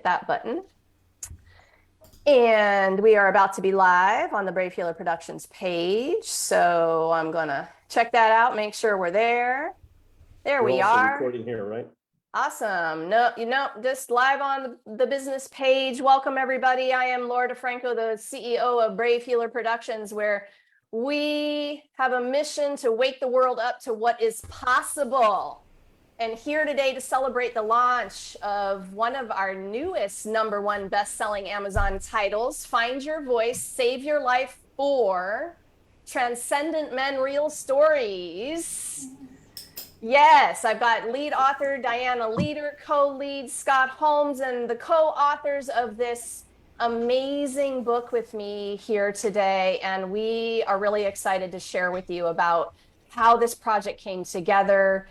that button. And we are about to be live on the Brave Healer Productions page. So I'm going to check that out, make sure we're there. There We're we also are. recording here, right? Awesome. No, just live on the business page. Welcome, everybody. I am Laura DeFranco, the CEO of Brave Healer Productions, where we have a mission to wake the world up to what is possible. And here today to celebrate the launch of one of our newest #1 best-selling Amazon titles, Find Your Voice, Save Your Life 4, Transcendent Men Real Stories. Yes, I've got lead author Dianna Leeder, co-lead Scott Holmes, and the co-authors of this amazing book with me here today. And we are really excited to share with you about how this project came together.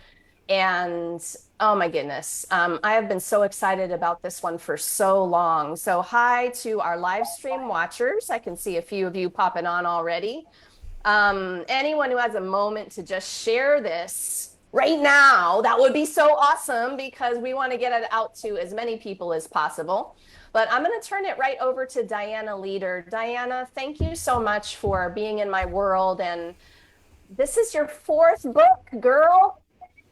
And oh my goodness, I have been so excited about this one for so long. So hi to our live stream watchers. I can see a few of you popping on already. Anyone who has a moment to just share this right now, that would be so awesome because we want to get it out to as many people as possible. But I'm going to turn it right over to Dianna Leeder. Dianna, thank you so much for being in my world. And this is your 4th book, girl.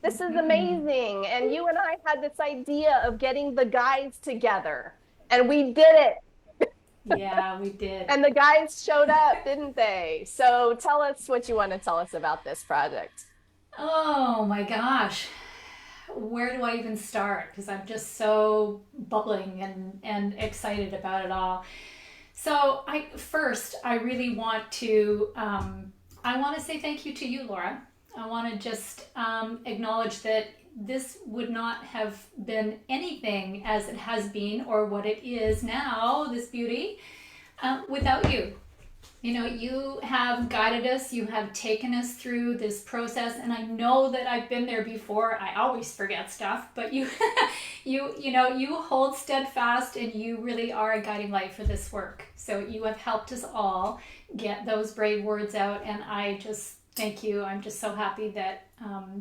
This is amazing. And you and I had this idea of getting the guys together, and we did it. Yeah, we did. And the guys showed up, didn't they? So tell us what you want to tell us about this project. Oh my gosh. Where do I even start? Because I'm just so bubbling and excited about it all. So I really want to I want to say thank you to you, Laura. I want to just acknowledge that this would not have been anything as it has been or what it is now, this beauty, without you. You know, you have guided us, you have taken us through this process, and I know that I've been there before. I always forget stuff, but you you hold steadfast, and you really are a guiding light for this work. So you have helped us all get those brave words out, and I just thank you. I'm just so happy that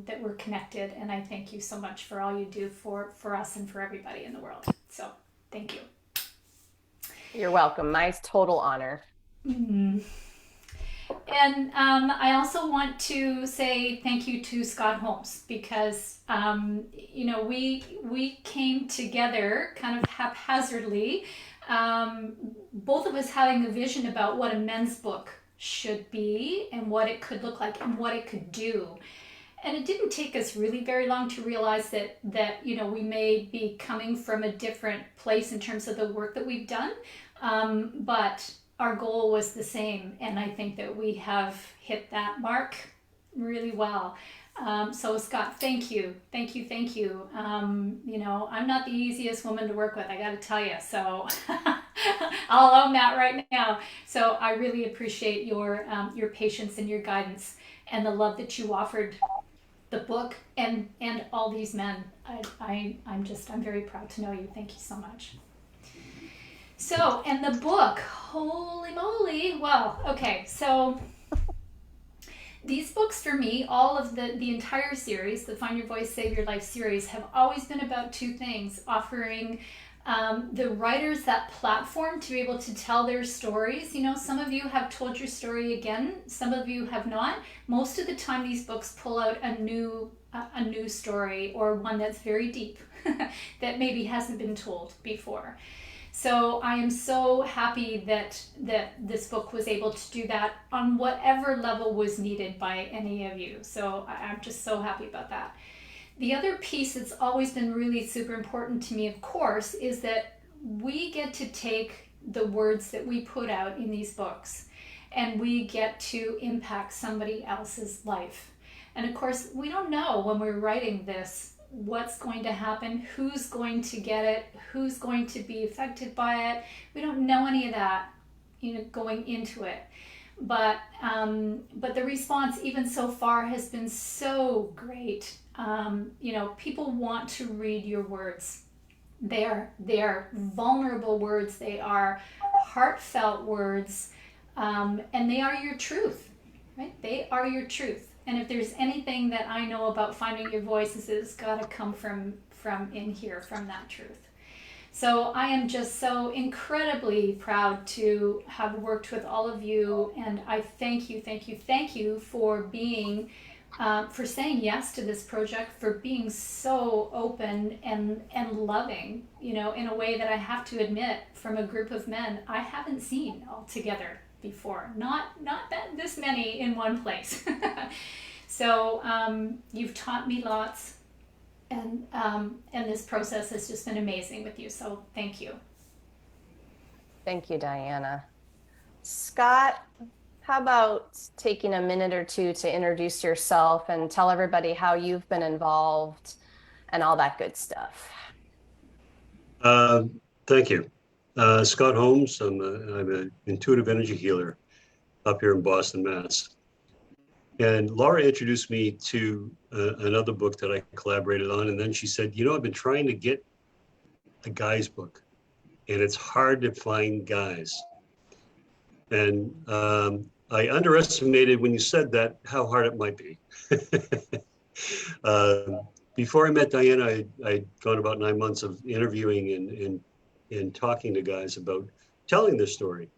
that we're connected, and I thank you so much for all you do for us and for everybody in the world. So thank you. You're welcome. My total honor. Mm-hmm. And I also want to say thank you to Scott Holmes because we came together kind of haphazardly, both of us having a vision about what a men's book should be and what it could look like and what it could do. And it didn't take us really very long to realize that we may be coming from a different place in terms of the work that we've done, but our goal was the same, and I think that we have hit that mark really well. So Scott, thank you. I'm not the easiest woman to work with, I gotta tell you, so I'll own that right now. So I really appreciate your patience and your guidance and the love that you offered the book and all these men. I'm very proud to know you. Thank you so much. So, and the book, holy moly. Well, okay, so these books for me, all of the entire series, the Find Your Voice, Save Your Life series, have always been about two things: offering the writers that platform to be able to tell their stories. You know, some of you have told your story again, some of you have not. Most of the time these books pull out a new story, or one that's very deep that maybe hasn't been told before. So I am so happy that this book was able to do that on whatever level was needed by any of you. So I'm just so happy about that. The other piece that's always been really super important to me, of course, is that we get to take the words that we put out in these books and we get to impact somebody else's life. And of course, we don't know when we're writing this what's going to happen, who's going to get it, who's going to be affected by it. We don't know any of that, going into it. But the response even so far has been so great. People want to read your words. They are vulnerable words. They are heartfelt words, and they are your truth, right? They are your truth. And if there's anything that I know about finding your voice, is it's got to come from in here, from that truth. So I am just so incredibly proud to have worked with all of you, and I thank you, thank you, thank you for being, for saying yes to this project, for being so open and loving, in a way that I have to admit, from a group of men I haven't seen all together before. Not that this many in one place. So you've taught me lots, and this process has just been amazing with you. So thank you. Thank you, Diana. Scott, how about taking a minute or two to introduce yourself and tell everybody how you've been involved and all that good stuff? Uh, Thank you. Scott Holmes. I'm an intuitive energy healer up here in Boston, Mass. And Laura introduced me to another book that I collaborated on. And then she said, I've been trying to get a guy's book, and it's hard to find guys. And I underestimated when you said that how hard it might be. uh, Before I met Diana, I'd gone about 9 months of interviewing and talking to guys about telling their story.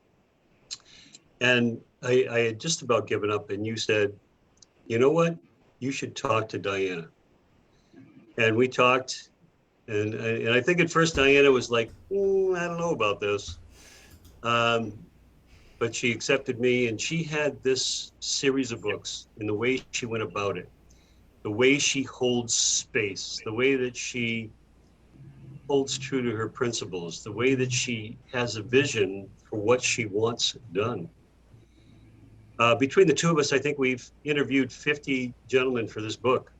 And I had just about given up, and you said, you know what? You should talk to Diana. And we talked, and I think at first Diana was like, I don't know about this. Um, but she accepted me, and she had this series of books in the way she went about it, the way she holds space, the way that she holds true to her principles, the way that she has a vision for what she wants done. Between the two of us, I think we've interviewed 50 gentlemen for this book.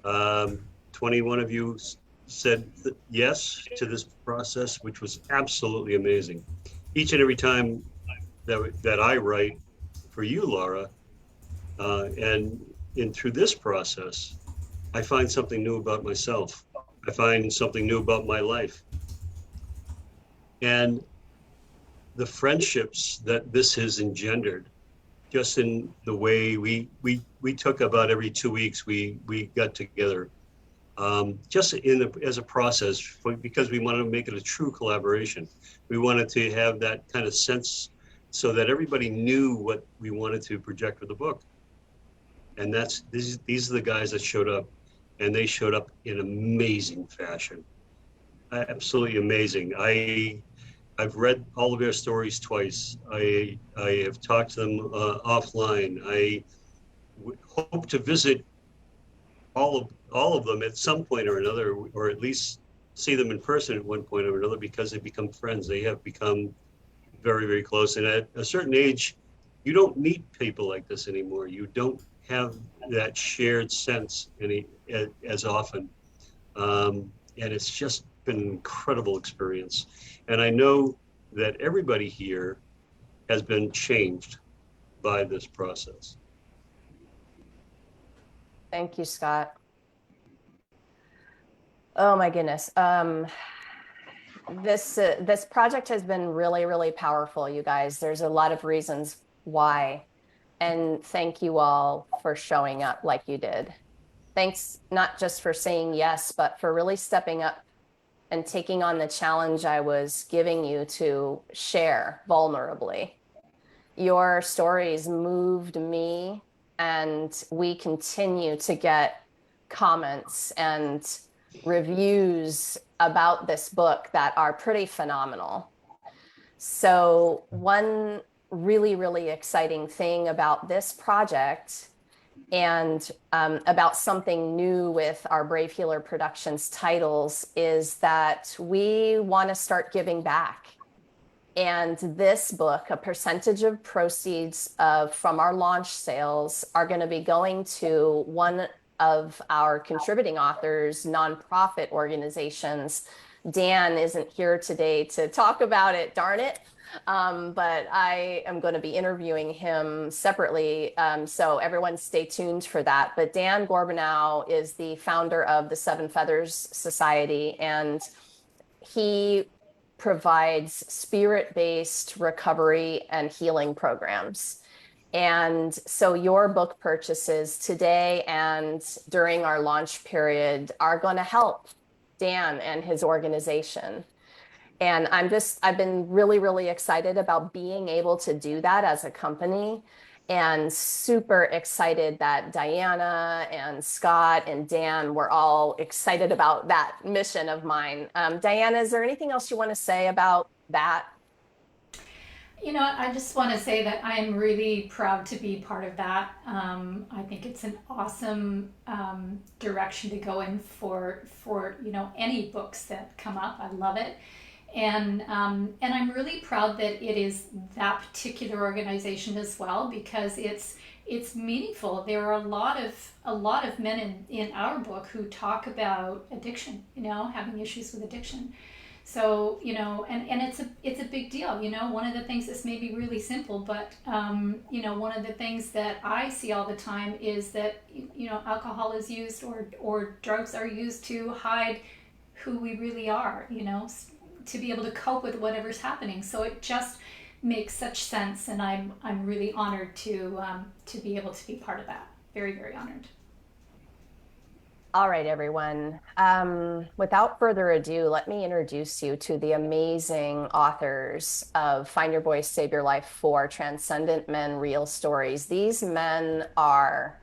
21 of you said yes to this process, which was absolutely amazing. Each and every time that I write for you, Laura, and through this process, I find something new about myself. I find something new about my life. And the friendships that this has engendered, just in the way we took about every 2 weeks, we got together, just as a process, because we wanted to make it a true collaboration. We wanted to have that kind of sense so that everybody knew what we wanted to project with the book. And these are the guys that showed up, and they showed up in amazing fashion. Absolutely amazing. I've read all of their stories twice. I have talked to them offline. I hope to visit all of them at some point or another, or at least see them in person at one point or another, because they become friends. They have become very, very close. And at a certain age, you don't meet people like this anymore. You don't have that shared sense as often. And it's just been an incredible experience. And I know that everybody here has been changed by this process. Thank you, Scott. Oh my goodness. This project has been really, really powerful, you guys. There's a lot of reasons why. And thank you all for showing up like you did. Thanks not just for saying yes, but for really stepping up and taking on the challenge I was giving you to share vulnerably. Your stories moved me, and we continue to get comments and reviews about this book that are pretty phenomenal. So one really, really exciting thing about this project, and about something new with our Brave Healer Productions titles, is that we want to start giving back. And this book, a percentage of proceeds from our launch sales are going to be going to one of our contributing authors' nonprofit organizations. Dan isn't here today to talk about it, darn it. But I am going to be interviewing him separately. So everyone stay tuned for that. But Dan Gorbanow is the founder of the Seven Feathers Society, and he provides spirit-based recovery and healing programs. And so your book purchases today and during our launch period are going to help Dan and his organization. And I've been really, really excited about being able to do that as a company, and super excited that Dianna and Scott and Dan were all excited about that mission of mine. Dianna, is there anything else you want to say about that? You know, I just want to say that I'm really proud to be part of that. I think it's an awesome direction to go in for any books that come up. I love it, and I'm really proud that it is that particular organization as well, because it's meaningful. There are a lot of men in our book who talk about addiction. Having issues with addiction. So, and it's a big deal. One of the things that's maybe really simple, but, one of the things that I see all the time is that, alcohol is used or drugs are used to hide who we really are, to be able to cope with whatever's happening. So it just makes such sense. And I'm really honored to be able to be part of that. Very, very honored. All right, everyone. Without further ado, let me introduce you to the amazing authors of Find Your Voice, Save Your Life 4, Transcendent Men, Real Stories. These men are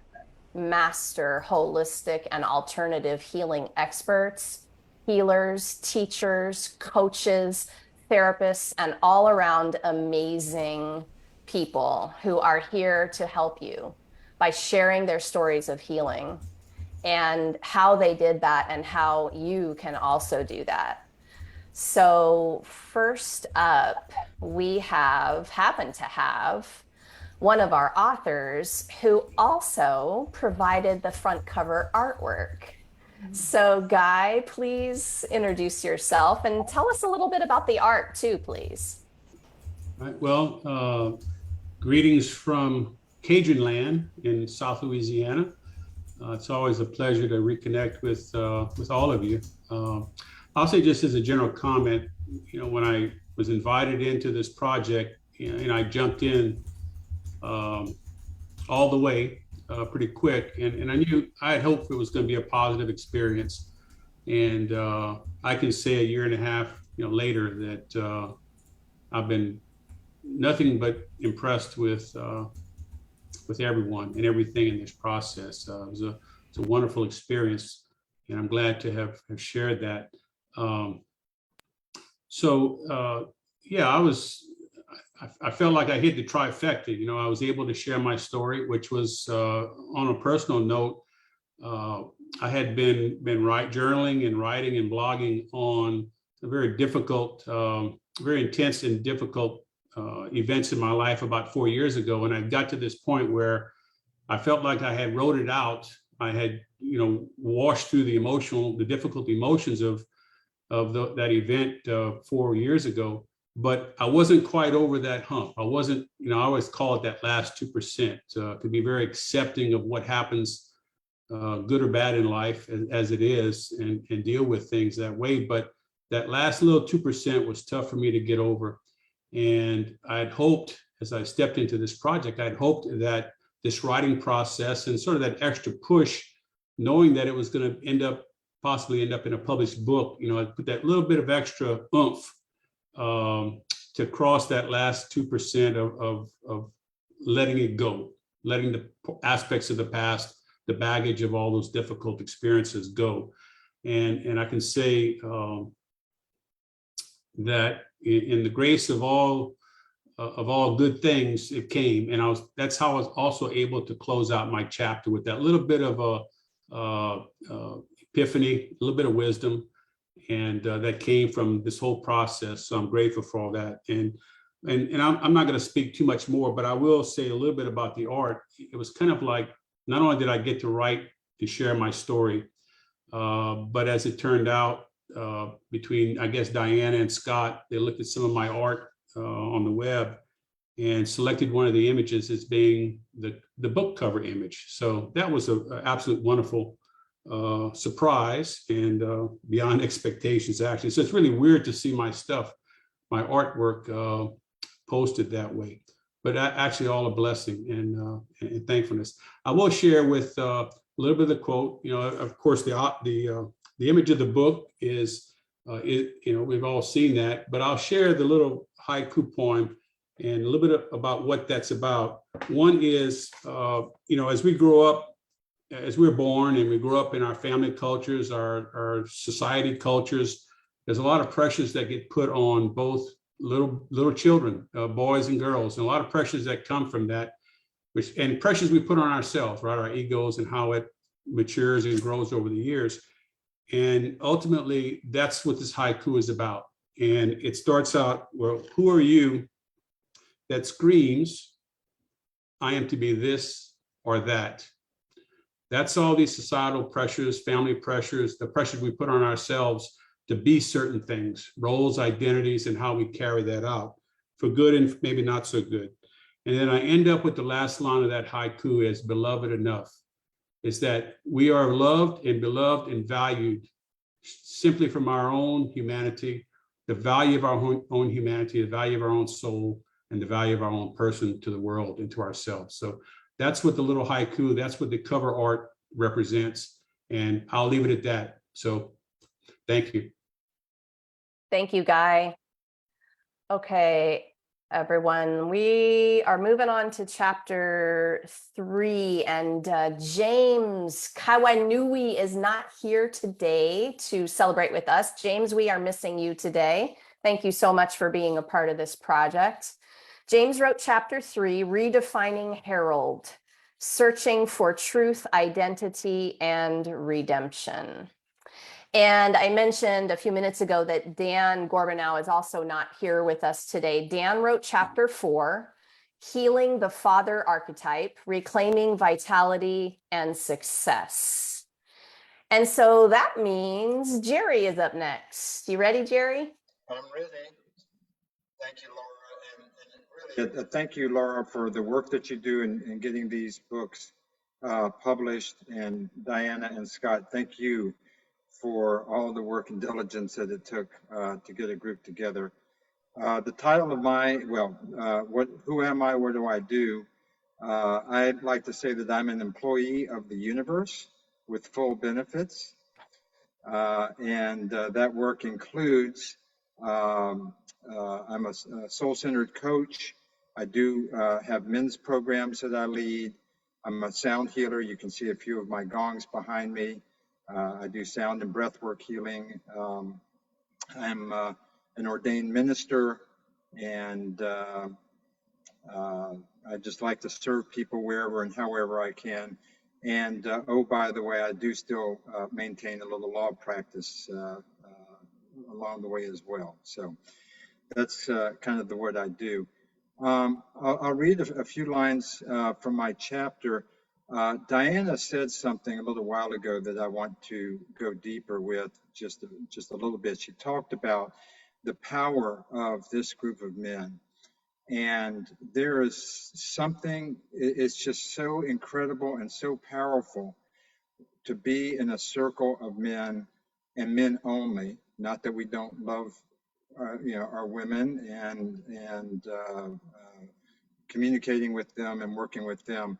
master holistic and alternative healing experts, healers, teachers, coaches, therapists, and all around amazing people who are here to help you by sharing their stories of healing and how they did that and how you can also do that. So first up, we happen to have one of our authors who also provided the front cover artwork. So Guy, please introduce yourself and tell us a little bit about the art too, please. All right, well, greetings from Cajun land in South Louisiana. It's always a pleasure to reconnect with all of you. I'll say, just as a general comment, when I was invited into this project, and I jumped in all the way pretty quick, and I had hoped it was going to be a positive experience. And I can say a year and a half later that I've been nothing but impressed with everyone and everything in this process. It's a wonderful experience, and I'm glad to have shared that. I felt like I hit the trifecta. I was able to share my story, which was on a personal note. I had been journaling and writing and blogging on a very difficult, very intense and difficult events in my life about 4 years ago. And I got to this point where I felt like I had wrote it out. I had, washed through the difficult emotions of that event 4 years ago, but I wasn't quite over that hump. I wasn't, I always call it that last 2%, to be very accepting of what happens, good or bad in life as it is, and deal with things that way. But that last little 2% was tough for me to get over. And I'd hoped, as I stepped into this project, I'd hoped that this writing process and sort of that extra push, knowing that it was going to possibly end up in a published book, I'd put that little bit of extra oomph to cross that last 2% of letting it go, letting the aspects of the past, the baggage of all those difficult experiences go. And I can say that in the grace of all good things, it came, and that's how I was also able to close out my chapter with that little bit of a epiphany, a little bit of wisdom, and that came from this whole process. So I'm grateful for all that. And I'm not going to speak too much more, but I will say a little bit about the art. It was kind of like, not only did I get to write to share my story, but as it turned out, between, I guess, Dianna and Scott, they looked at some of my art on the web and selected one of the images as being the book cover image. So that was an absolute wonderful surprise and beyond expectations, actually. So it's really weird to see my stuff, my artwork posted that way, but actually all a blessing and thankfulness. I will share with a little bit of the quote. Of course, the The image of the book is, we've all seen that, but I'll share the little haiku poem and a little bit about what that's about. One is, as we grow up, as we're born and we grow up in our family cultures, our society cultures, there's a lot of pressures that get put on both little children, boys and girls, and a lot of pressures that come from that, and pressures we put on ourselves, right? Our egos and how it matures and grows over the years. And ultimately, that's what this haiku is about. And it starts out, well, who are you that screams, I am to be this or that? That's all these societal pressures, family pressures, the pressures we put on ourselves to be certain things, roles, identities, and how we carry that out for good and maybe not so good. And then I end up with the last line of that haiku as beloved enough, is that we are loved and beloved and valued simply from our own humanity, the value of our own humanity, the value of our own soul, and the value of our own person to the world and to ourselves. So that's what the little haiku, that's what the cover art represents. And I'll leave it at that. So thank you. Thank you, Guy. Okay, everyone, we are moving on to chapter 3, and James Kawanui is not here today to celebrate with us. James, we are missing you today. Thank you so much for being a part of this project. James wrote chapter 3, Redefining Harold, Searching for Truth, Identity, and Redemption. And I mentioned a few minutes ago that Dan Gorbanow is also not here with us today. Dan wrote chapter 4, Healing the Father Archetype, Reclaiming Vitality and Success. And so that means Jerry is up next. You ready, Jerry? I'm ready. Thank you, Laura. And really, thank you, Laura, for the work that you do in getting these books published. And Dianna and Scott, thank you for all the work and diligence that it took to get a group together. The title of who am I, what do I do? I'd like to say that I'm an employee of the universe with full benefits. And that work includes, I'm a soul-centered coach. I do have men's programs that I lead. I'm a sound healer. You can see a few of my gongs behind me. I do sound and breathwork healing. I'm an ordained minister, and I just like to serve people wherever and however I can. And oh, by the way, I do still maintain a little law practice along the way as well. So that's kind of what I do. I'll read a few lines from my chapter. Dianna said something a little while ago that I want to go deeper with just a little bit. She talked about the power of this group of men. And there is something, it's just so incredible and so powerful to be in a circle of men and men only. Not that we don't love our women and communicating with them and working with them.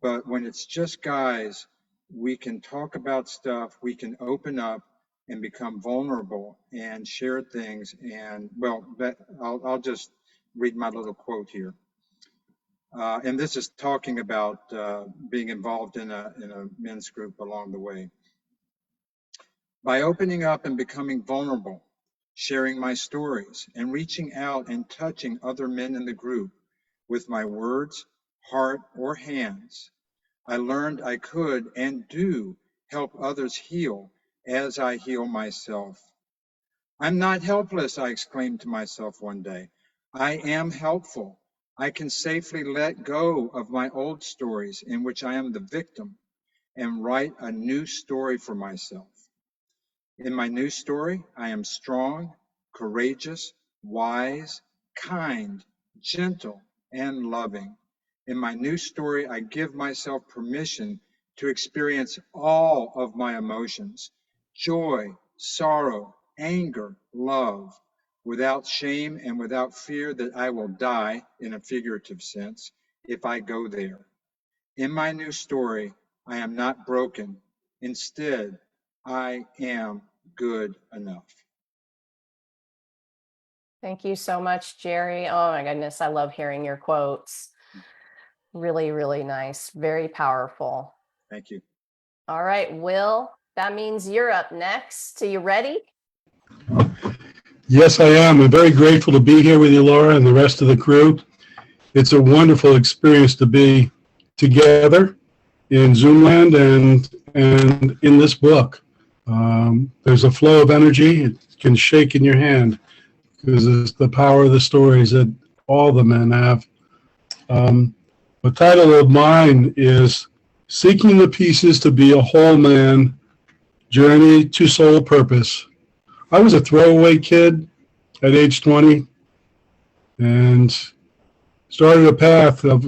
But when it's just guys, we can talk about stuff, we can open up and become vulnerable and share things. And well, I'll just read my little quote here. And this is talking about being involved in a men's group along the way. By opening up and becoming vulnerable, sharing my stories and reaching out and touching other men in the group with my words, heart, or hands, I learned I could and do help others heal as I heal myself. I'm not helpless, I exclaimed to myself one day. I am helpful. I can safely let go of my old stories in which I am the victim and write a new story for myself. In my new story, I am strong, courageous, wise, kind, gentle, and loving. In my new story, I give myself permission to experience all of my emotions, joy, sorrow, anger, love, without shame and without fear that I will die, in a figurative sense, if I go there. In my new story, I am not broken. Instead, I am good enough. Thank you so much, Jerry. Oh my goodness, I love hearing your quotes. Really, really nice. Very powerful. Thank you. All right, Will, that means you're up next. Are you ready? Yes, I am. I'm very grateful to be here with you, Laura, and the rest of the crew. It's a wonderful experience to be together in Zoomland and in this book. There's a flow of energy. It can shake in your hand because it's the power of the stories that all the men have. The title of mine is Seeking the Pieces to Be a Whole Man, Journey to Soul Purpose. I was a throwaway kid at age 20 and started a path of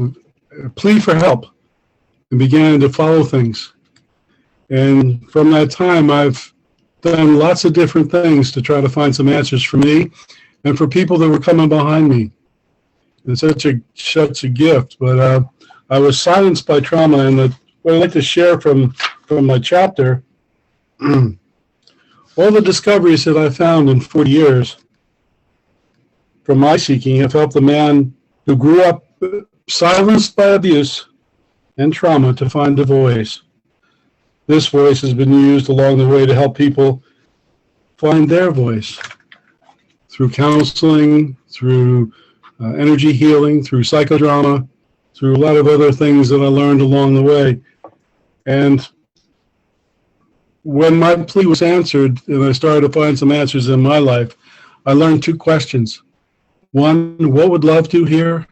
a plea for help and began to follow things. And from that time, I've done lots of different things to try to find some answers for me and for people that were coming behind me. It's such a gift, but I was silenced by trauma, and what I'd like to share from my chapter, all the discoveries that I found in 40 years from my seeking have helped the man who grew up silenced by abuse and trauma to find a voice. This voice has been used along the way to help people find their voice through counseling, through energy healing, through psychodrama, through a lot of other things that I learned along the way. And when my plea was answered and I started to find some answers in my life, I learned two questions. One, what would love do here?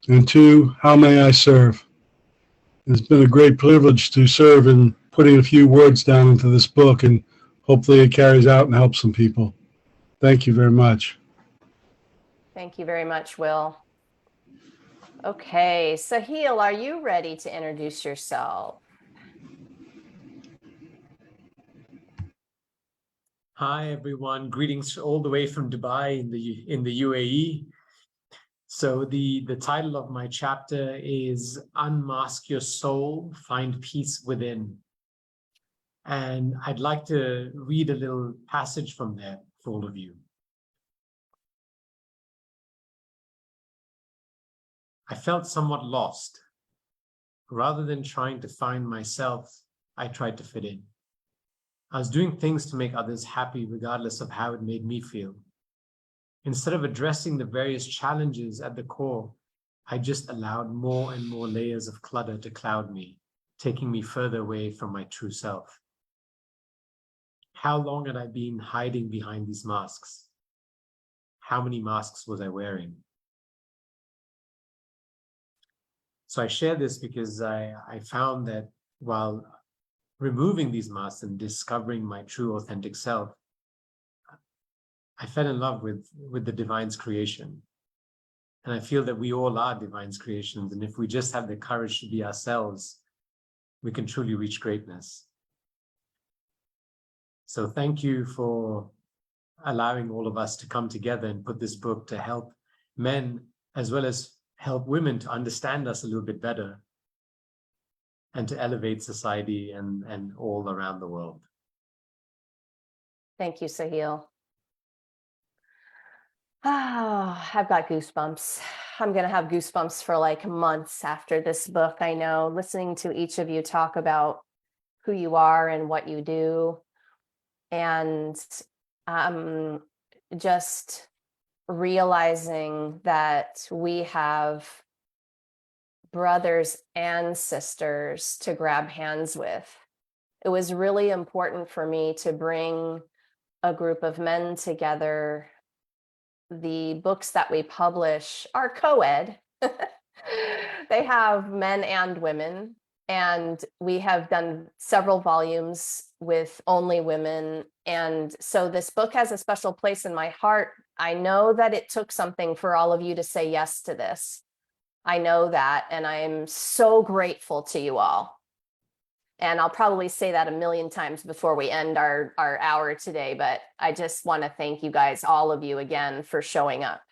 And two, how may I serve? It's been a great privilege to serve in putting a few words down into this book, and hopefully it carries out and helps some people. Thank you very much. Thank you very much, Will. Okay, Sahil, are you ready to introduce yourself? Hi, everyone. Greetings all the way from Dubai in the UAE. So the title of my chapter is Unmask Your Soul, Find Peace Within. And I'd like to read a little passage from there for all of you. I felt somewhat lost. Rather than trying to find myself, I tried to fit in. I was doing things to make others happy regardless of how it made me feel. Instead of addressing the various challenges at the core, I just allowed more and more layers of clutter to cloud me, taking me further away from my true self. How long had I been hiding behind these masks? How many masks was I wearing? So I share this because I found that while removing these masks and discovering my true authentic self, I fell in love with the divine's creation. And I feel that we all are divine's creations. And if we just have the courage to be ourselves, we can truly reach greatness. So thank you for allowing all of us to come together and put this book to help men as well as help women to understand us a little bit better and to elevate society and all around the world. Thank you, Sahil. I've got goosebumps. I'm going to have goosebumps for like months after this book. I know, listening to each of you talk about who you are and what you do, and just realizing that we have brothers and sisters to grab hands with. It was really important for me to bring a group of men together. The books that we publish are co-ed. They have men and women, and we have done several volumes with only women. And so this book has a special place in my heart. I know that it took something for all of you to say yes to this. I know that, and I'm so grateful to you all. And I'll probably say that a million times before we end our hour today, but I just want to thank you guys, all of you again, for showing up.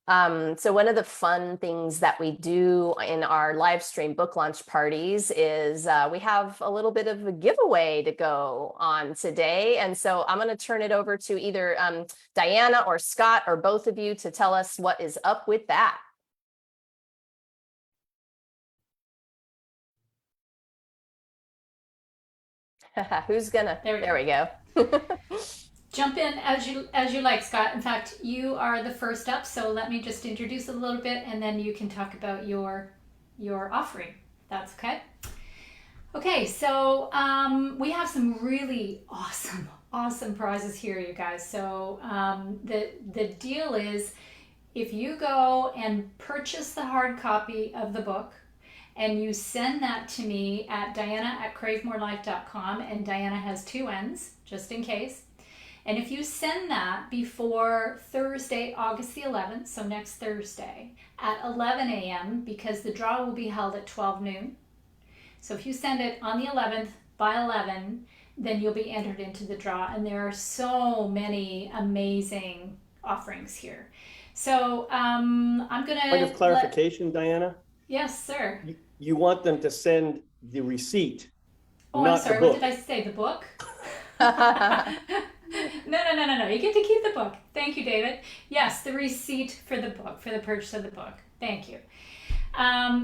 So one of the fun things that we do in our live stream book launch parties is we have a little bit of a giveaway to go on today. And so I'm going to turn it over to either Dianna or Scott or both of you to tell us what is up with that. Who's gonna? There we go. Jump in as you like, Scott. In fact, you are the first up, so let me just introduce a little bit, and then you can talk about your offering. That's okay. Okay, so we have some really awesome prizes here, you guys. So the deal is, if you go and purchase the hard copy of the book, and you send that to me at Dianna@cravemorelife.com, and Dianna has 2 N's, just in case. And if you send that before Thursday, August the 11th, so next Thursday, at 11 a.m., because the draw will be held at 12 noon. So if you send it on the 11th by 11, then you'll be entered into the draw. And there are so many amazing offerings here. So I'm going to... Point of clarification, Dianna? Yes, sir. You want them to send the receipt, Oh, not I'm sorry. the book. What did I say? The book? No. You get to keep the book. Thank you, David. Yes, the receipt for the book, for the purchase of the book. Thank you.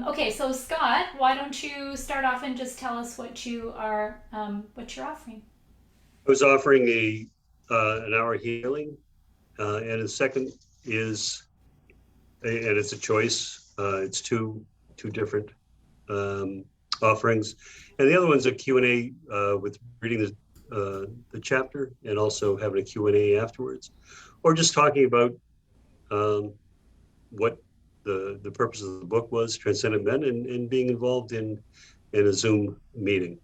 Okay, so Scott, why don't you start off and just tell us what you're offering? I was offering an hour healing, and the second is, and it's a choice. It's two different offerings, and the other one's a Q&A with reading the chapter and also having a Q&A afterwards, or just talking about what the purpose of the book was, Transcendent Men, and being involved in a Zoom meeting.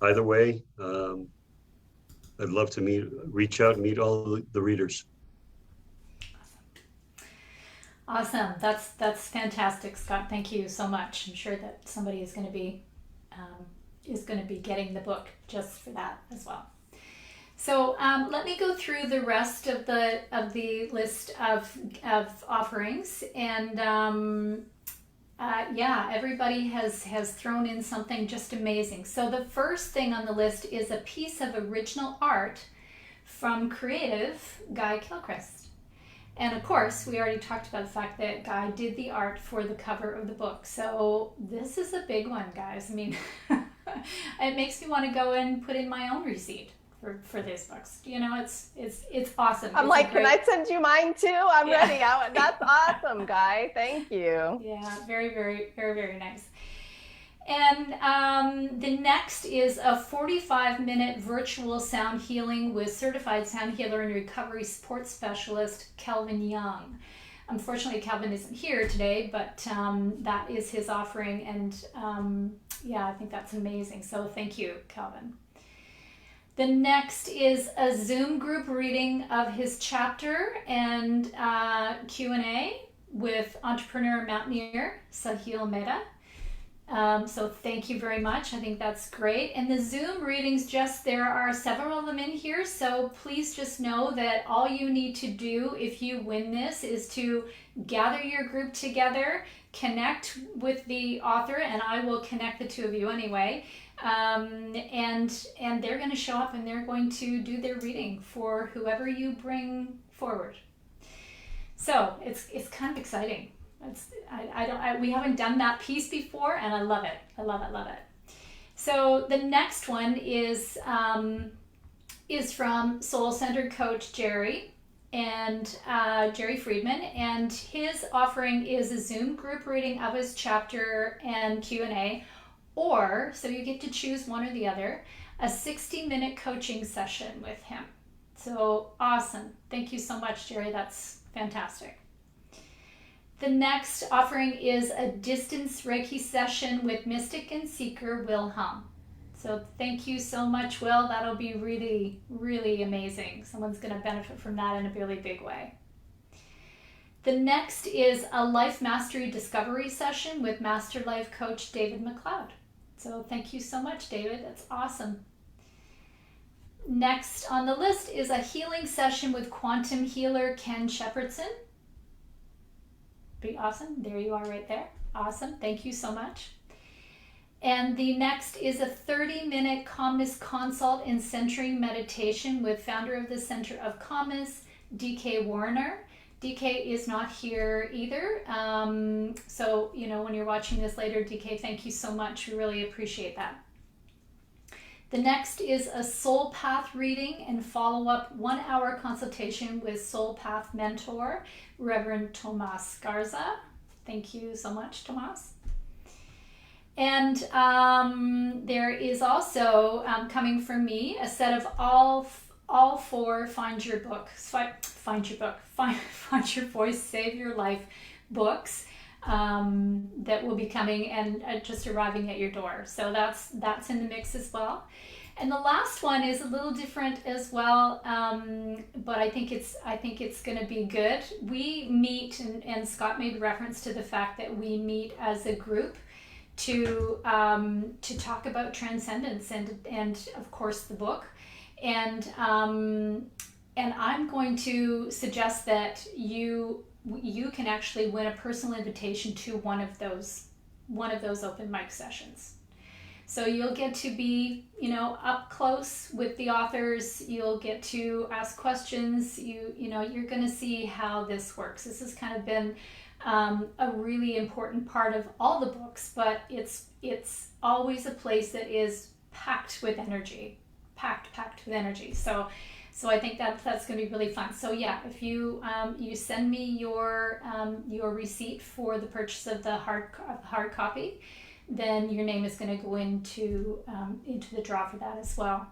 Either way, I'd love to reach out and meet all the readers. Awesome. That's fantastic, Scott. Thank you so much. I'm sure that somebody is going to be getting the book just for that as well. So let me go through the rest of the list of offerings, and everybody has thrown in something just amazing. So the first thing on the list is a piece of original art from creative Guy Kilchrist. And of course, we already talked about the fact that Guy did the art for the cover of the book. So this is a big one, guys. I mean, it makes me want to go and put in my own receipt for these books. You know, it's awesome. I'm like, can I send you mine too? I'm ready. That's awesome, Guy. Thank you. Yeah, very, very, very, very nice. And the next is a 45-minute virtual sound healing with certified sound healer and recovery support specialist, Kelvin Young. Unfortunately, Kelvin isn't here today, but that is his offering. And I think that's amazing. So thank you, Kelvin. The next is a Zoom group reading of his chapter and Q&A with entrepreneur and mountaineer, Sahil Mehta. So thank you very much. I think that's great. And the Zoom readings, there are several of them in here. So please just know that all you need to do if you win this is to gather your group together, connect with the author, and I will connect the two of you anyway. And they're going to show up and they're going to do their reading for whoever you bring forward. So it's kind of exciting. We haven't done that piece before, and I love it. I love it. So the next one is from Soul Centered Coach Jerry and Jerry Friedman, and his offering is a Zoom group reading of his chapter and Q&A, or, so you get to choose one or the other, a 60-minute coaching session with him. So awesome. Thank you so much, Jerry. That's fantastic. The next offering is a distance Reiki session with mystic and seeker Will Hum. So thank you so much, Will. That'll be really, really amazing. Someone's going to benefit from that in a really big way. The next is a Life Mastery Discovery session with Master Life Coach David McLeod. So thank you so much, David. That's awesome. Next on the list is a healing session with quantum healer Ken Shepherdson. Be awesome. There you are right there. Awesome. Thank you so much. And the next is a 30-minute calmness consult and centering meditation with founder of the Center of Calmness, DK Warner. DK is not here either. So, when you're watching this later, DK, thank you so much. We really appreciate that. The next is a Soul Path reading and follow-up 1-hour consultation with Soul Path mentor, Reverend Tomas Garza. Thank you so much, Tomas. And there is also coming from me a set of all four find your voice, save your life books that will be coming and just arriving at your door. So that's in the mix as well. And the last one is a little different as well, but I think it's going to be good. We meet, and Scott made reference to the fact that we meet as a group to talk about transcendence and of course the book, and I'm going to suggest that you can actually win a personal invitation to one of those open mic sessions. So you'll get to be, up close with the authors. You'll get to ask questions. You're going to see how this works. This has kind of been a really important part of all the books, but it's always a place that is packed with energy. So I think that's going to be really fun. So yeah, if you send me your receipt for the purchase of the hard copy, then your name is going to go into the draw for that as well.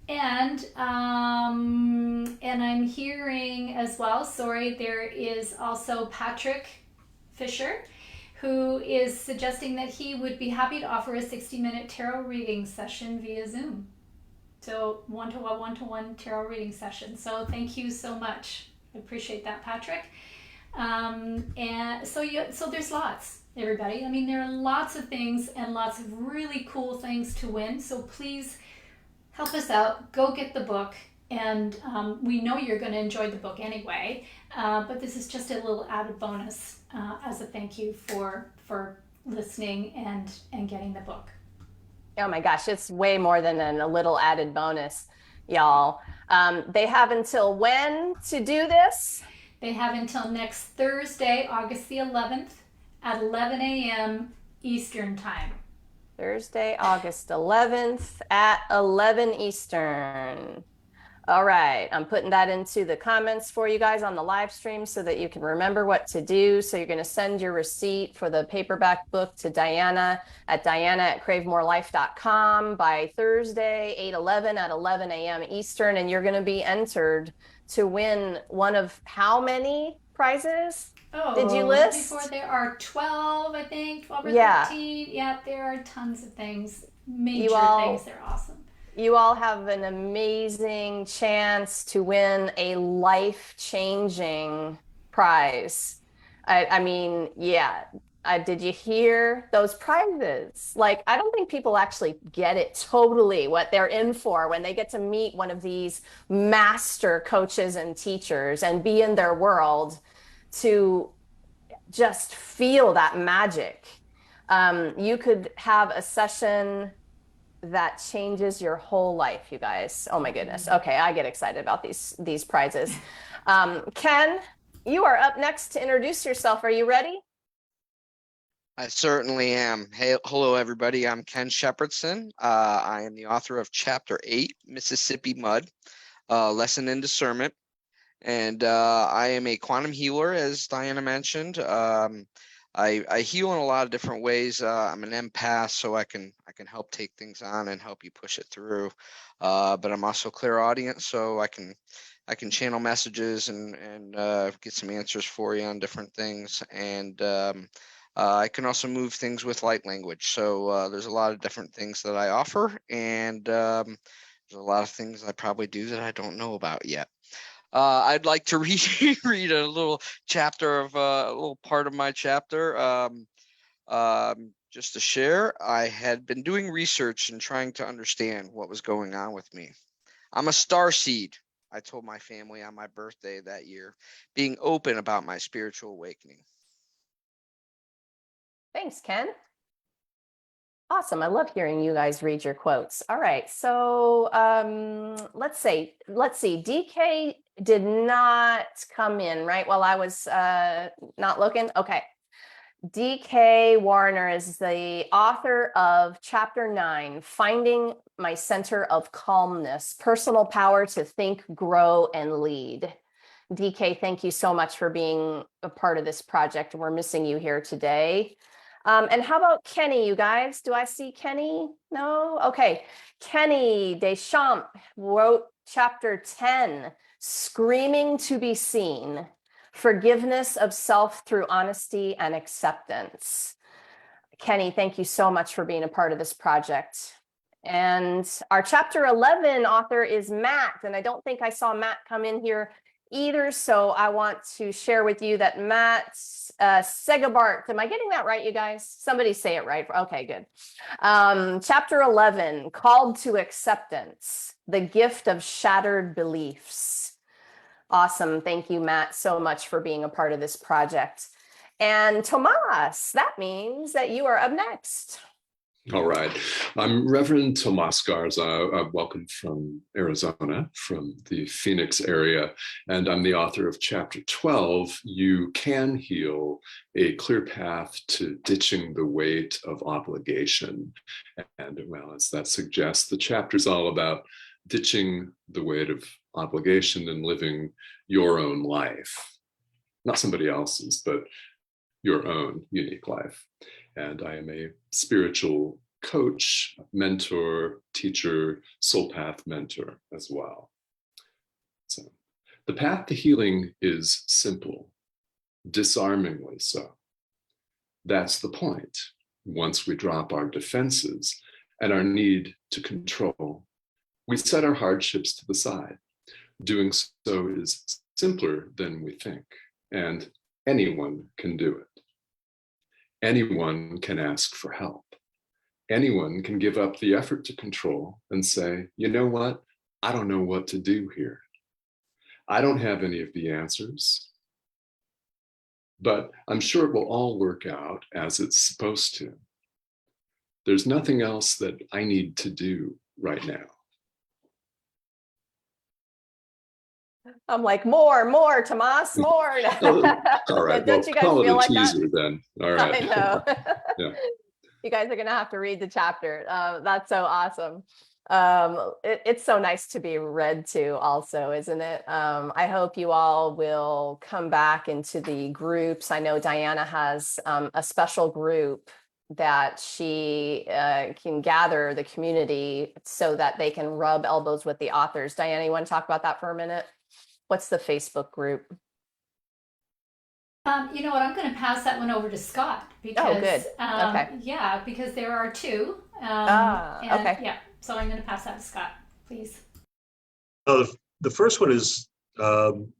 And I'm hearing as well, there is also Patrick Fisher, who is suggesting that he would be happy to offer a 60-minute tarot reading session via Zoom. So one-to-one tarot reading session. So thank you so much. I appreciate that, Patrick. And so there's lots, everybody. I mean, there are lots of things and lots of really cool things to win. So please help us out. Go get the book. And we know you're going to enjoy the book anyway. But this is just a little added bonus as a thank you for listening and getting the book. Oh my gosh, it's way more than a little added bonus, y'all. They have until when to do this? They have until next Thursday, August the 11th at 11 a.m. Eastern Time. Thursday, August 11th at 11 Eastern. All right, I'm putting that into the comments for you guys on the live stream so that you can remember what to do. So you're going to send your receipt for the paperback book to Dianna at dianna@cravemorelife.com by Thursday, 8/11 at 11 a.m. Eastern, and you're going to be entered to win one of how many prizes? Oh, did you list? Before there are 12, I think, 12 or 13. Yeah, there are tons of things, major things. They're awesome. You all have an amazing chance to win a life-changing prize. I mean, yeah. Did you hear those prizes? Like, I don't think people actually get it totally what they're in for when they get to meet one of these master coaches and teachers and be in their world to just feel that magic. You could have a session that changes your whole life, you guys. Oh my goodness. Okay, I get excited about these prizes. Ken, you are up next to introduce yourself. Are you ready? I certainly am. Hey, hello everybody. I'm Ken Shepherdson. I am the author of Chapter 8, Mississippi Mud, Lesson in Discernment. And I am a quantum healer, as Dianna mentioned. I heal in a lot of different ways. I'm an empath, so I can help take things on and help you push it through. But I'm also clairaudient, so I can channel messages and get some answers for you on different things. And I can also move things with light language. So there's a lot of different things that I offer, and there's a lot of things I probably do that I don't know about yet. I'd like to read a little chapter of a little part of my chapter. Just to share, I had been doing research and trying to understand what was going on with me. I'm a starseed, I told my family on my birthday that year, being open about my spiritual awakening. Thanks, Ken. Awesome. I love hearing you guys read your quotes. All right. So let's see. DK did not come in, right? While I was not looking. Okay. DK Warner is the author of Chapter 9, Finding My Center of Calmness, Personal Power to Think, Grow, and Lead. DK, thank you so much for being a part of this project. We're missing you here today. And how about Kenny, you guys? Do I see Kenny? No? Okay. Kenny Deschamps wrote Chapter 10, Screaming to be Seen, Forgiveness of Self Through Honesty and Acceptance. Kenny, thank you so much for being a part of this project. And our Chapter 11 author is Matt, and I don't think I saw Matt come in here either. So I want to share with you that Matt Segabart, am I getting that right, you guys? Somebody say it right. Okay, good. Chapter 11, Called to Acceptance, The Gift of Shattered Beliefs. Awesome. Thank you, Matt, so much for being a part of this project. And Tomas, that means that you are up next. All right. I'm Reverend Tomas Garza. Welcome from Arizona, from the Phoenix area. And I'm the author of Chapter 12, You Can Heal, A Clear Path to Ditching the Weight of Obligation. And well, as that suggests, the chapter's all about ditching the weight of obligation and living your own life. Not somebody else's, but your own unique life. And I am a spiritual coach, mentor, teacher, soul path mentor as well. So the path to healing is simple, disarmingly so. That's the point. Once we drop our defenses and our need to control, we set our hardships to the side. Doing so is simpler than we think, and anyone can do it. Anyone can ask for help. Anyone can give up the effort to control and say, you know what? I don't know what to do here. I don't have any of the answers, but I'm sure it will all work out as it's supposed to. There's nothing else that I need to do right now. I'm like, more, Tomas, more. All right, Don't you guys call it feel a like teaser that? then. All right. I know. Yeah. You guys are going to have to read the chapter. That's so awesome. It's so nice to be read to also, isn't it? I hope you all will come back into the groups. I know Dianna has a special group that she can gather the community so that they can rub elbows with the authors. Dianna, you want to talk about that for a minute? What's the Facebook group? You know what? I'm going to pass that one over to Scott because, good. Okay. Yeah, because there are two. Okay. Yeah, so I'm going to pass that to Scott, please. The first one is, and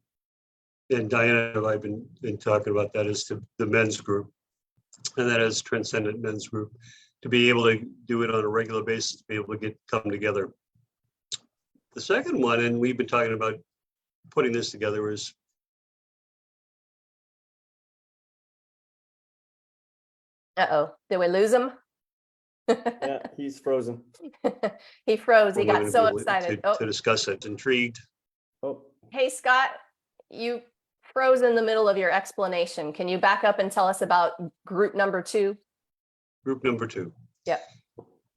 Dianna and I have been talking about that, is to the men's group, and that is Transcendent Men's Group, to be able to do it on a regular basis, to be able to come together. The second one, and we've been talking about putting this together, is Did we lose him? Yeah, he's frozen. He froze. He for got women so to- excited. to discuss it. Intrigued. Oh, Hey, Scott, you froze in the middle of your explanation. Can you back up and tell us about group number 2? Group number 2. Yep.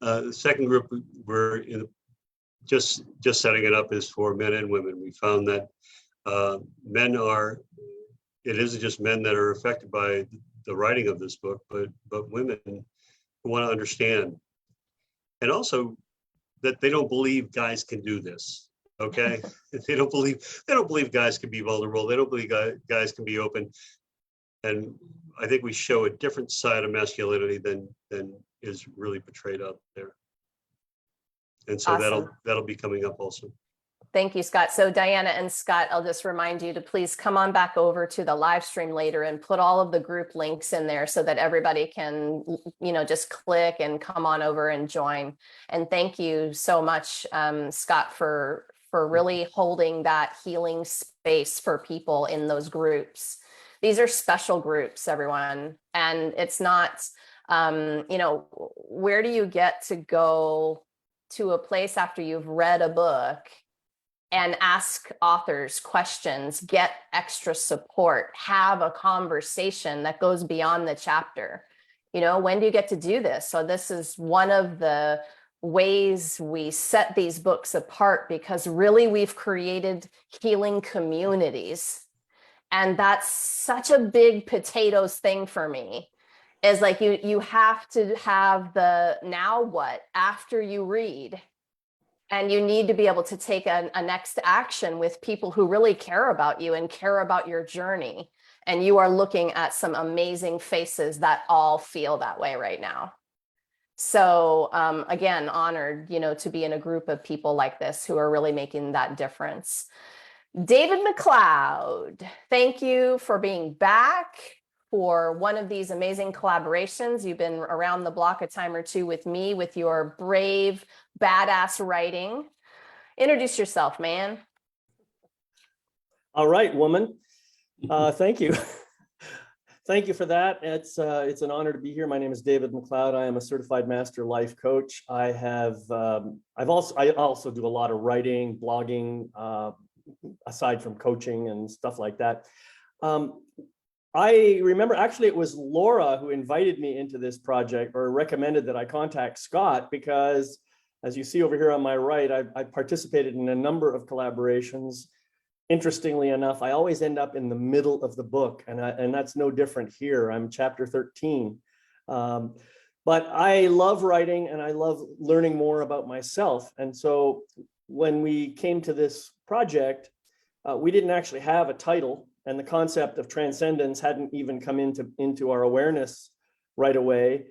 The second group we're in, just setting it up, is for men and women. We found that it isn't just men that are affected by the writing of this book, but women who want to understand, and also that they don't believe guys can do this. Okay, they don't believe guys can be vulnerable. They don't believe guys can be open, and I think we show a different side of masculinity than is really portrayed out there. And so Awesome. that'll be coming up also. Thank you, Scott. So Dianna and Scott, I'll just remind you to please come on back over to the live stream later and put all of the group links in there so that everybody can, just click and come on over and join. And thank you so much, Scott, for really holding that healing space for people in those groups. These are special groups, everyone. And it's not, where do you get to go to a place after you've read a book and ask authors questions, get extra support, have a conversation that goes beyond the chapter? When do you get to do this? So this is one of the ways we set these books apart, because really we've created healing communities. And that's such a big potatoes thing for me, is like you have to have the now what after you read. And you need to be able to take a next action with people who really care about you and care about your journey. And you are looking at some amazing faces that all feel that way right now. So again, honored, to be in a group of people like this who are really making that difference. David McLeod, thank you for being back for one of these amazing collaborations. You've been around the block a time or two with me with your brave, badass writing. Introduce yourself, man. All right, woman. Thank you. Thank you for that. It's an honor to be here. My name is David McLeod. I am a certified master life coach. I also do a lot of writing, blogging, aside from coaching and stuff like that. I remember actually it was Laura who invited me into this project, or recommended that I contact Scott, because as you see over here on my right, I participated in a number of collaborations. Interestingly enough, I always end up in the middle of the book, and that's no different here. I'm chapter 13. But I love writing and I love learning more about myself. And so when we came to this project, we didn't actually have a title, and the concept of transcendence hadn't even come into our awareness right away.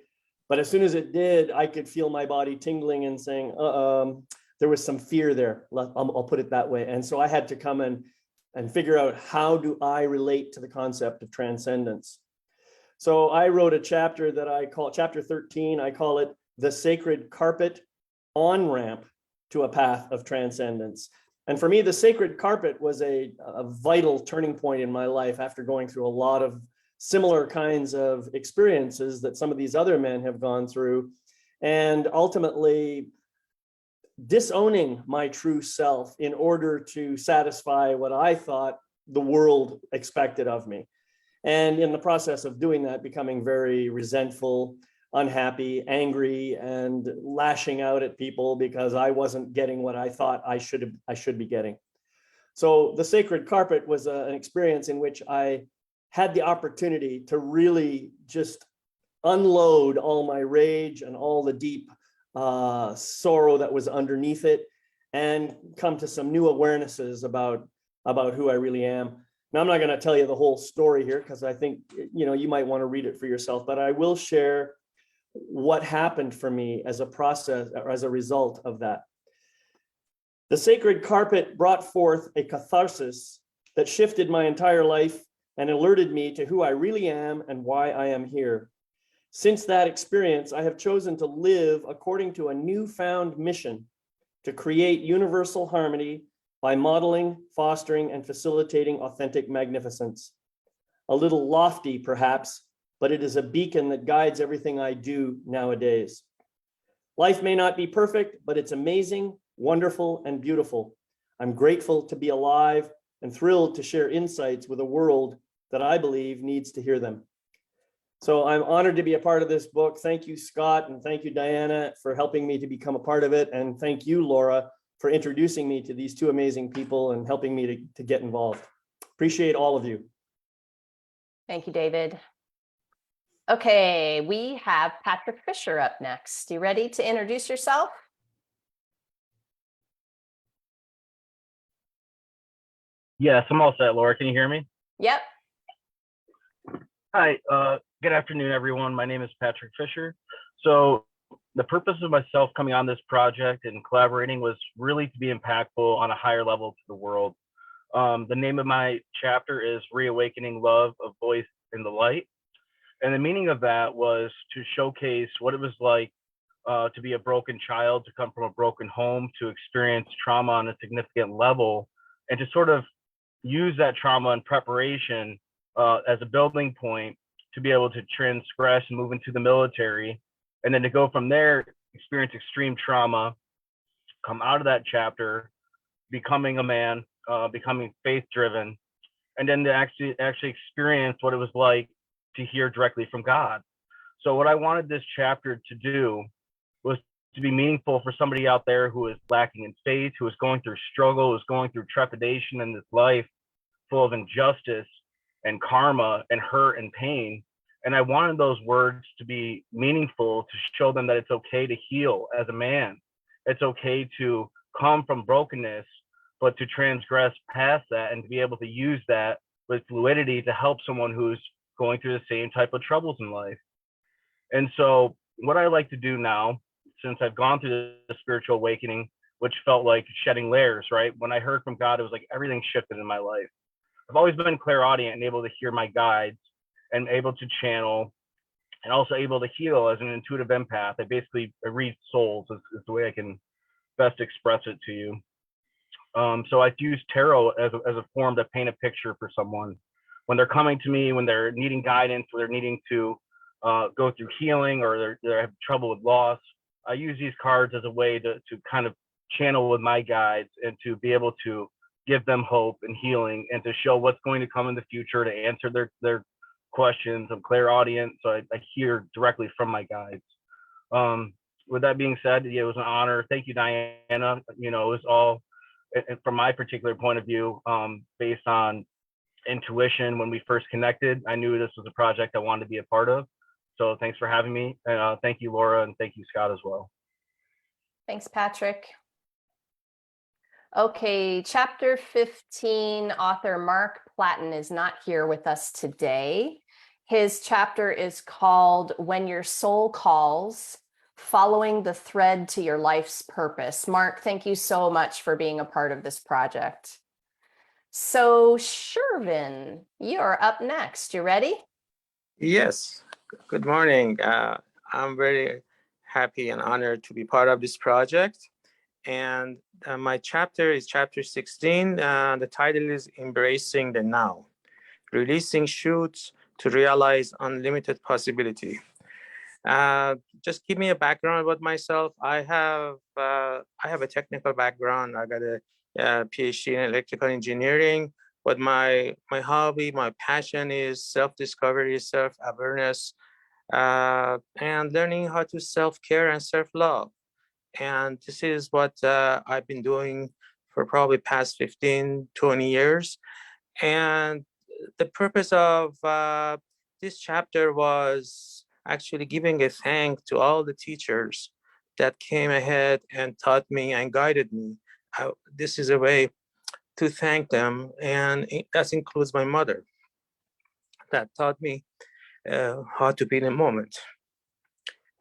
But as soon as it did, I could feel my body tingling and saying, there was some fear there. I'll put it that way. And so I had to come and figure out, how do I relate to the concept of transcendence? So I wrote a chapter that I call chapter 13. I call it The Sacred Carpet On-Ramp to a Path of Transcendence. And for me, the sacred carpet was a vital turning point in my life after going through a lot of similar kinds of experiences that some of these other men have gone through, and ultimately disowning my true self in order to satisfy what I thought the world expected of me. And in the process of doing that, becoming very resentful, unhappy, angry, and lashing out at people because I wasn't getting what I thought I should be getting. So the sacred carpet was an experience in which I had the opportunity to really just unload all my rage and all the deep sorrow that was underneath it, and come to some new awarenesses about who I really am. Now, I'm not going to tell you the whole story here, because I think you might want to read it for yourself, but I will share what happened for me as a process, or as a result of that. The sacred carpet brought forth a catharsis that shifted my entire life and alerted me to who I really am and why I am here. Since that experience, I have chosen to live according to a newfound mission to create universal harmony by modeling, fostering, and facilitating authentic magnificence. A little lofty, perhaps, but it is a beacon that guides everything I do nowadays. Life may not be perfect, but it's amazing, wonderful, and beautiful. I'm grateful to be alive and thrilled to share insights with a world that I believe needs to hear them. So I'm honored to be a part of this book. Thank you, Scott, and thank you, Dianna, for helping me to become a part of it. And thank you, Laura, for introducing me to these two amazing people and helping me to get involved. Appreciate all of you. Thank you, David. Okay, we have Patrick Fisher up next. You ready to introduce yourself? Yes, I'm all set, Laura. Can you hear me? Yep. Hi, good afternoon, everyone. My name is Patrick Fisher. So the purpose of myself coming on this project and collaborating was really to be impactful on a higher level to the world. The name of my chapter is Reawakening Love, a Voice in the Light. And the meaning of that was to showcase what it was like to be a broken child, to come from a broken home, to experience trauma on a significant level, and to sort of use that trauma in preparation as a building point to be able to transgress and move into the military, and then to go from there, experience extreme trauma, come out of that chapter, becoming a man, becoming faith driven, and then to actually experience what it was like to hear directly from God. So what I wanted this chapter to do was to be meaningful for somebody out there who is lacking in faith, who is going through struggle, who is going through trepidation in this life full of injustice and karma and hurt and pain. And I wanted those words to be meaningful, to show them that it's okay to heal as a man. It's okay to come from brokenness, but to transgress past that and to be able to use that with fluidity to help someone who's going through the same type of troubles in life. And so what I like to do now, since I've gone through the spiritual awakening, which felt like shedding layers, right? When I heard from God, it was like everything shifted in my life. I've always been clairaudient and able to hear my guides and able to channel and also able to heal as an intuitive empath. I read souls is the way I can best express it to you. So I've used tarot as a form to paint a picture for someone. When they're coming to me, when they're needing guidance, or they're needing to go through healing, or they have trouble with loss, I use these cards as a way to kind of channel with my guides and to be able to give them hope and healing and to show what's going to come in the future, to answer their questions. I'm clairaudient, so I hear directly from my guides. With that being said, it was an honor. Thank you, Dianna. It was all, from my particular point of view, based on intuition. When we first connected, I knew this was a project I wanted to be a part of. So thanks for having me. And thank you, Laura, and thank you, Scott, as well. Thanks, Patrick. Okay, chapter 15, author Mark Platten is not here with us today. His chapter is called When Your Soul Calls, Following the Thread to Your Life's Purpose. Mark, thank you so much for being a part of this project. So, Shervin, you're up next. You ready? Yes. Good morning. I'm very happy and honored to be part of this project. And my chapter is chapter 16. The title is Embracing the Now, Releasing Shoots to Realize Unlimited Possibility. Just give me a background about myself. I have a technical background. I got a PhD in electrical engineering, but my hobby, my passion is self-discovery, self-awareness, and learning how to self-care and self-love. And this is what I've been doing for probably past 15, 20 years. And the purpose of this chapter was actually giving a thank to all the teachers that came ahead and taught me and guided me. This is a way to thank them, and that includes my mother that taught me how to be in a moment.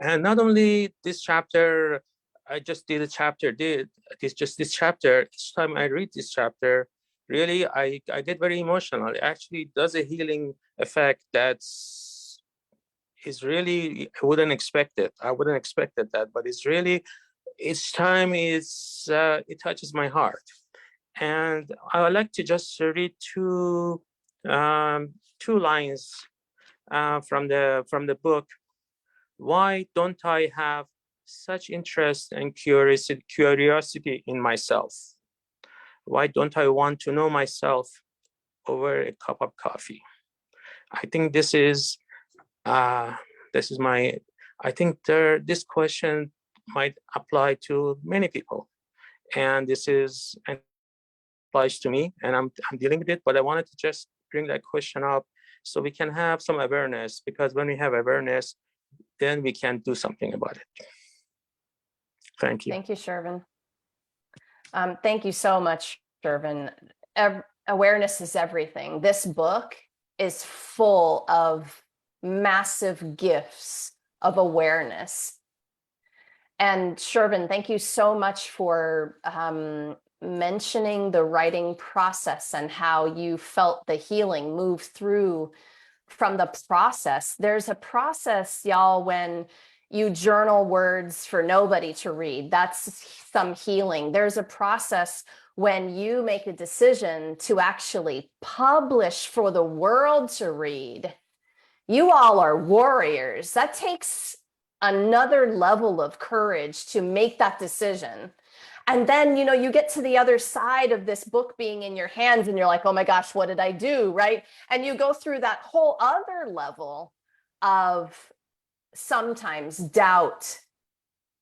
And not only this chapter, I just did a chapter, this chapter. Each time I read this chapter, really, I get very emotional. It actually does a healing effect is really, I wouldn't expect it. I wouldn't expect that, but it's really, each time it touches my heart. And I would like to just read two lines from the book. Why don't I have such interest and curiosity in myself? Why don't I want to know myself over a cup of coffee? I think this is my, I think this question might apply to many people, and this applies to me, and I'm dealing with it, but I wanted to just bring that question up so we can have some awareness, because when we have awareness, then we can do something about it. Thank you. Thank you, Shervin. Thank you so much, Shervin. Awareness is everything. This book is full of massive gifts of awareness. And Shervin, thank you so much for mentioning the writing process and how you felt the healing move through from the process. There's a process, y'all, when you journal words for nobody to read. That's some healing. There's a process when you make a decision to actually publish for the world to read. You all are warriors. That takes another level of courage to make that decision. And then, you know, you get to the other side of this book being in your hands and you're like, oh my gosh, what did I do? Right. And you go through that whole other level of sometimes doubt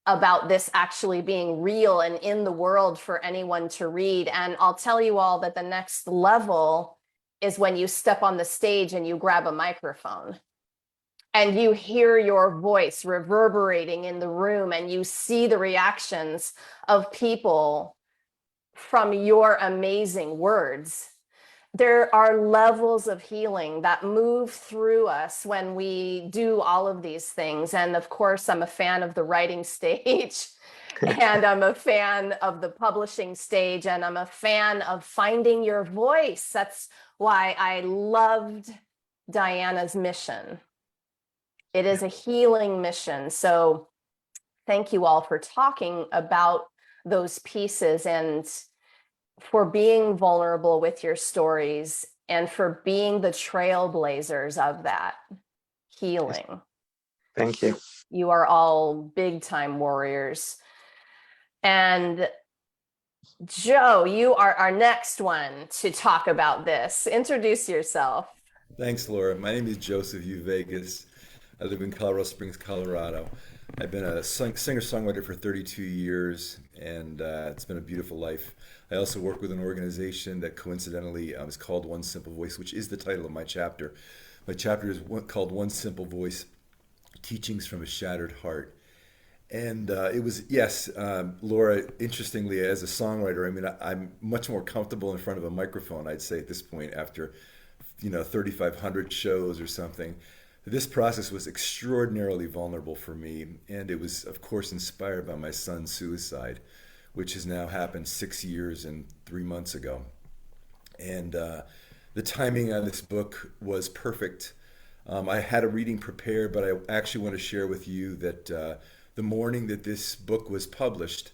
about this actually being real and in the world for anyone to read. And I'll tell you all that the next level is when you step on the stage and you grab a microphone and you hear your voice reverberating in the room and you see the reactions of people from your amazing words. There are levels of healing that move through us when we do all of these things. And of course, I'm a fan of the writing stage, and I'm a fan of the publishing stage, and I'm a fan of finding your voice. That's why I loved Dianna's mission. It is a healing mission. So thank you all for talking about those pieces and for being vulnerable with your stories and for being the trailblazers of that healing. Thank you. You are all big time warriors. And Joe, you are our next one to talk about this. Introduce yourself. Thanks, Laura. My name is Joseph U. Vegas. I live in Colorado Springs, Colorado. I've been a singer-songwriter for 32 years, and it's been a beautiful life. I also work with an organization that coincidentally is called One Simple Voice, which is the title of my chapter. My chapter is called One Simple Voice, Teachings from a Shattered Heart. And it was, yes, Laura, interestingly, as a songwriter, I mean, I'm much more comfortable in front of a microphone, I'd say at this point, after, 3,500 shows or something. This process was extraordinarily vulnerable for me, and it was, of course, inspired by my son's suicide, which has now happened 6 years and 3 months ago. And the timing on this book was perfect. I had a reading prepared, but I actually want to share with you that the morning that this book was published,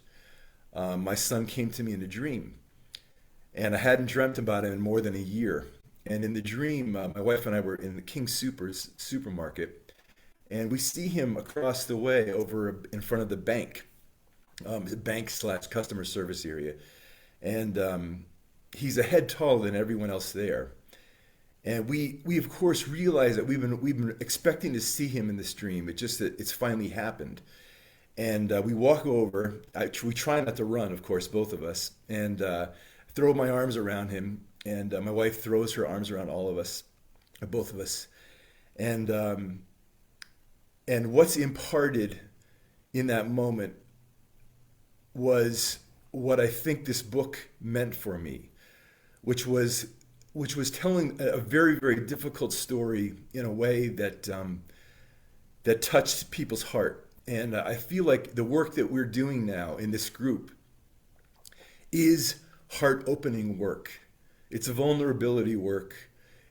my son came to me in a dream, and I hadn't dreamt about him in more than a year. And in the dream, my wife and I were in the King Soopers supermarket, and we see him across the way over in front of the bank, bank/customer service area. And he's a head taller than everyone else there. And we of course realize that we've been expecting to see him in this dream. It's just that it's finally happened. And we walk over. We try not to run, of course, both of us, and throw my arms around him. And my wife throws her arms around all of us, both of us. And what's imparted in that moment was what I think this book meant for me, which was telling a very, very difficult story in a way that that touched people's heart. And I feel like the work that we're doing now in this group is heart-opening work. It's a vulnerability work.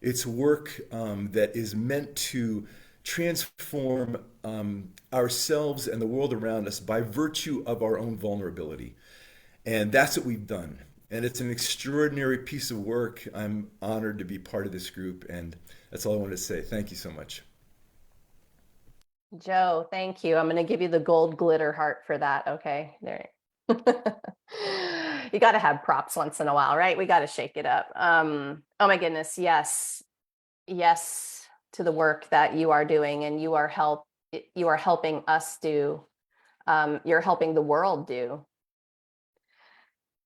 It's work that is meant to transform ourselves and the world around us by virtue of our own vulnerability. And that's what we've done. And it's an extraordinary piece of work. I'm honored to be part of this group. And that's all I wanted to say. Thank you so much. Joe, thank you. I'm going to give you the gold glitter heart for that. Okay, there. You got to have props once in a while, right? We got to shake it up. Oh my goodness, yes to the work that you are doing, and you are helping us do. You're helping the world do.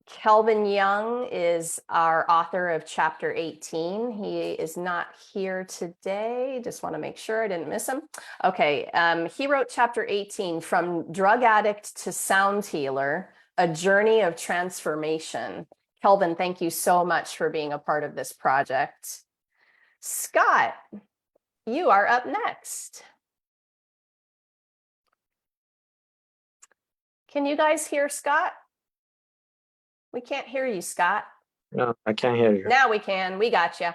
Kelvin Young is our author of chapter 18. He is not here today. Just want to make sure I didn't miss him. Okay, he wrote chapter 18, From Drug Addict to Sound Healer, A Journey of Transformation. Kelvin, thank you so much for being a part of this project. Scott, you are up next. Can you guys hear Scott? We can't hear you, Scott. No, I can't hear you. Now we can. We got you.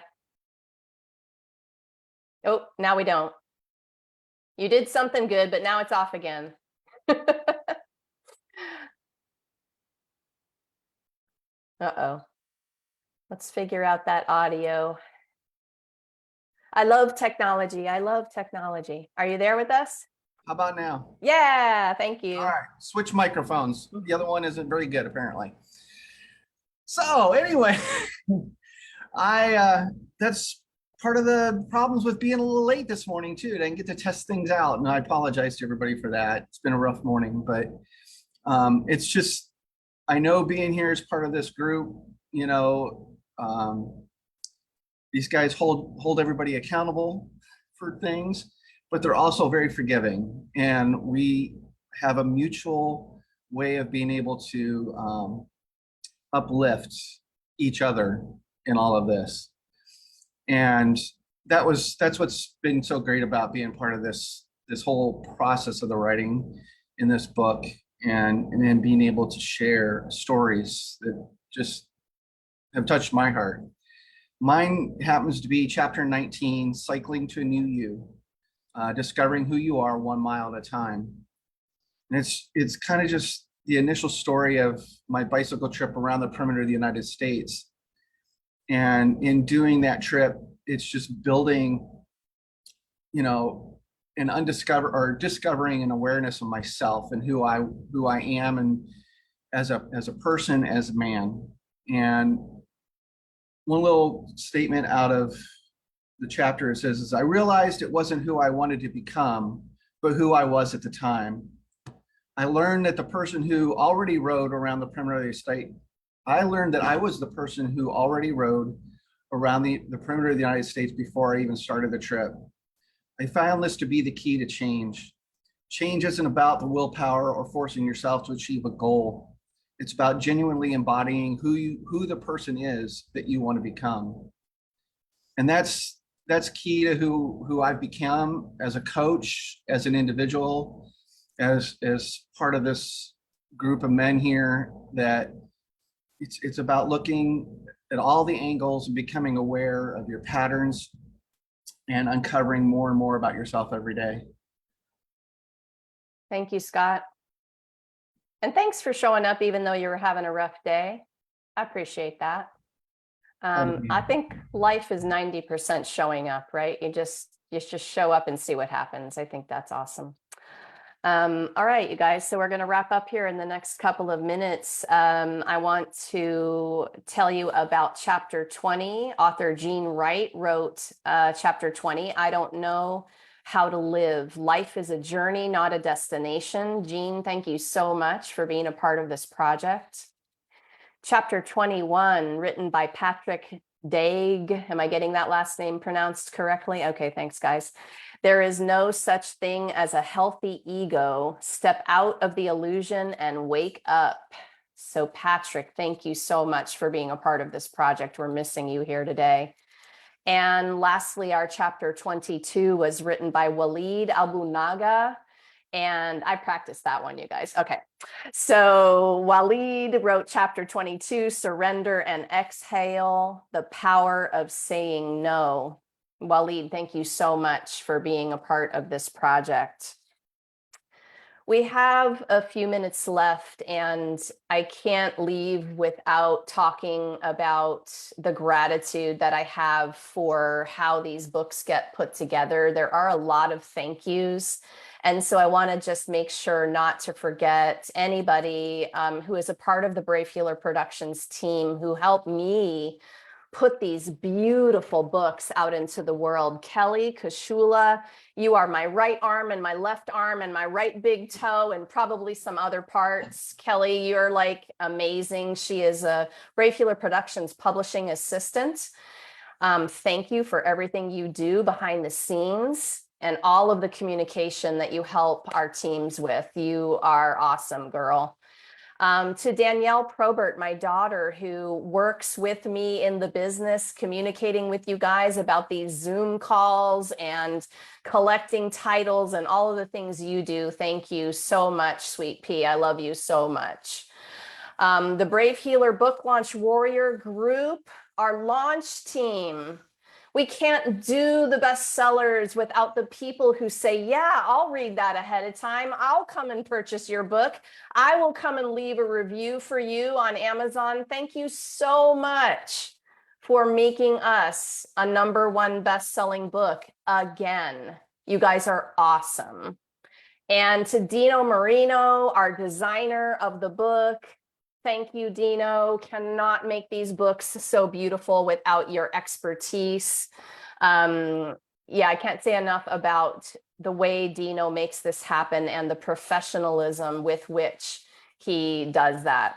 Oh, now we don't. You did something good, but now it's off again. Uh-oh. Let's figure out that audio. I love technology. I love technology. Are you there with us? How about now? Yeah, thank you. All right, switch microphones. The other one isn't very good, apparently. So anyway, that's part of the problems with being a little late this morning too. I didn't get to test things out, and I apologize to everybody for that. It's been a rough morning, but it's just, I know being here as part of this group, you know, these guys hold everybody accountable for things, but they're also very forgiving, and we have a mutual way of being able to uplift each other in all of this. And that's what's been so great about being part of this whole process of the writing in this book, and then being able to share stories that just have touched my heart. Mine happens to be chapter 19, Cycling to a New You, discovering who you are 1 mile at a time. And it's kind of just the initial story of my bicycle trip around the perimeter of the United States. And in doing that trip, it's just building, you know, discovering an awareness of myself and who I am, and as a person, as a man. And one little statement out of the chapter, it says, I realized it wasn't who I wanted to become, but who I was at the time. I learned that the person who already rode around the perimeter of the state, I learned that I was the person who already rode around the perimeter of the United States before I even started the trip. I found this to be the key to change. Change isn't about the willpower or forcing yourself to achieve a goal. It's about genuinely embodying who the person is that you want to become. And that's key to who I've become as a coach, as an individual, as part of this group of men here, that it's about looking at all the angles and becoming aware of your patterns and uncovering more and more about yourself every day. Thank you, Scott. And thanks for showing up even though you were having a rough day. I appreciate that. I think life is 90% showing up, right? You just show up and see what happens. I think that's awesome. All right, you guys, so we're going to wrap up here in the next couple of minutes. I want to tell you about chapter 20. Author Jean Wright wrote chapter 20, I Don't Know How to Live. Life is a journey, not a destination. Jean, thank you so much for being a part of this project. Chapter 21, written by Patrick Daig. Am I getting that last name pronounced correctly? Okay, thanks, guys. There is no such thing as a healthy ego. Step out of the illusion and wake up. So Patrick, thank you so much for being a part of this project. We're missing you here today. And lastly, our chapter 22 was written by Walid Albunaga. And I practiced that one, you guys. Okay. So Walid wrote chapter 22, Surrender and Exhale, the Power of Saying No. Walid, thank you so much for being a part of this project. We have a few minutes left, and I can't leave without talking about the gratitude that I have for how these books get put together. There are a lot of thank yous. And so I want to just make sure not to forget anybody who is a part of the Brave Healer Productions team who helped me put these beautiful books out into the world. Kelly Kashula, you are my right arm and my left arm and my right big toe and probably some other parts. Kelly, you're like amazing. She is a Brave Healer Productions publishing assistant. Thank you for everything you do behind the scenes and all of the communication that you help our teams with. You are awesome, girl. To Danielle Probert, my daughter, who works with me in the business, communicating with you guys about these Zoom calls and collecting titles and all of the things you do. Thank you so much, Sweet Pea. I love you so much. The Brave Healer Book Launch Warrior Group, our launch team. We can't do the bestsellers without the people who say, yeah, I'll read that ahead of time. I'll come and purchase your book. I will come and leave a review for you on Amazon. Thank you so much for making us a #1 best-selling book again. You guys are awesome. And to Dino Marino, our designer of the book, thank you, Dino. Cannot make these books so beautiful without your expertise. Yeah, I can't say enough about the way Dino makes this happen and the professionalism with which he does that.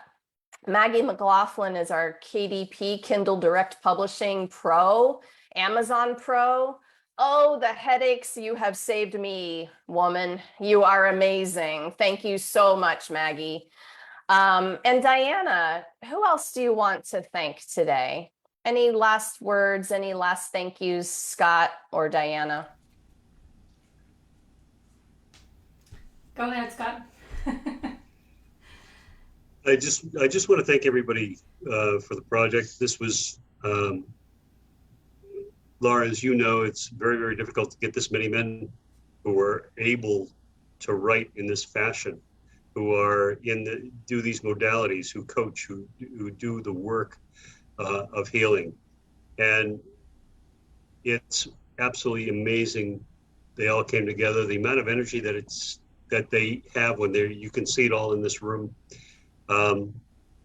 Maggie McLaughlin is our KDP, Kindle Direct Publishing Pro, Amazon Pro. Oh, the headaches you have saved me, woman. You are amazing. Thank you so much, Maggie. And Dianna, who else do you want to thank today? Any last words, any last thank yous, Scott or Dianna? Go ahead, Scott. I just want to thank everybody for the project. This was, Laura, as you know, it's very, very difficult to get this many men who are able to write in this fashion, who are do these modalities, who coach, who do the work of healing. And it's absolutely amazing. They all came together. The amount of energy that they have when you can see it all in this room.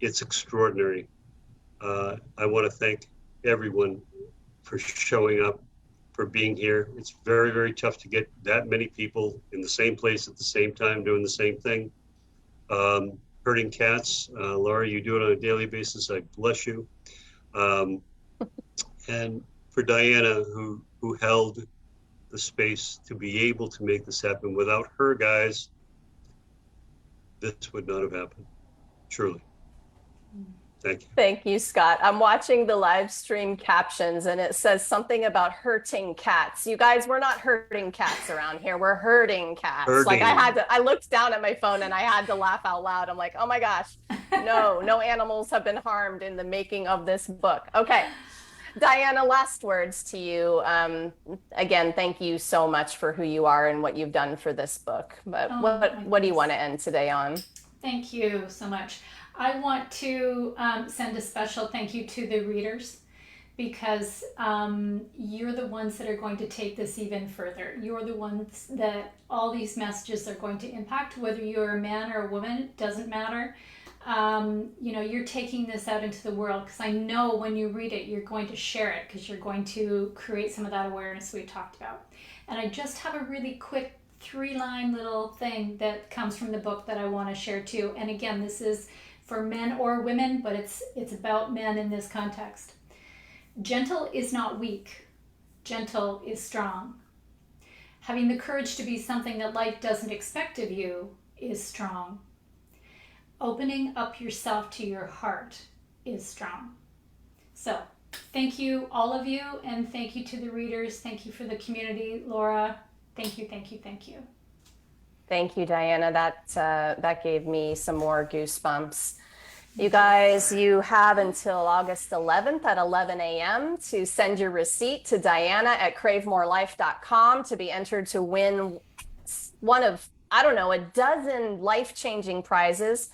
It's extraordinary. I want to thank everyone for showing up, for being here. It's very, very tough to get that many people in the same place at the same time doing the same thing. Herding cats, Laura, you do it on a daily basis. I bless you. And for Dianna, who held the space to be able to make this happen. Without her, guys, this would not have happened. Truly. Thank you. Thank you, Scott. I'm watching the live stream captions and it says something about hurting cats. You guys, we're not hurting cats around here. We're herding cats. Like I looked down at my phone and I had to laugh out loud. I'm like, oh my gosh, no animals have been harmed in the making of this book. Okay. Dianna, last words to you. Again, thank you so much for who you are and what you've done for this book. But what do you want to end today on? Thank you so much. I want to send a special thank you to the readers, because you're the ones that are going to take this even further. You're the ones that all these messages are going to impact, whether you're a man or a woman, it doesn't matter. You're taking this out into the world, because I know when you read it, you're going to share it, because you're going to create some of that awareness we talked about. And I just have a really quick 3-line little thing that comes from the book that I want to share too. And again, this is for men or women, but it's about men in this context. Gentle is not weak. Gentle is strong. Having the courage to be something that life doesn't expect of you is strong. Opening up yourself to your heart is strong. So thank you, all of you, and thank you to the readers. Thank you for the community, Laura. Thank you, thank you, thank you. Thank you, Dianna. That gave me some more goosebumps. You guys, you have until August 11th at 11 a.m. to send your receipt to Dianna@cravemorelife.com to be entered to win one of, I don't know, a dozen life-changing prizes.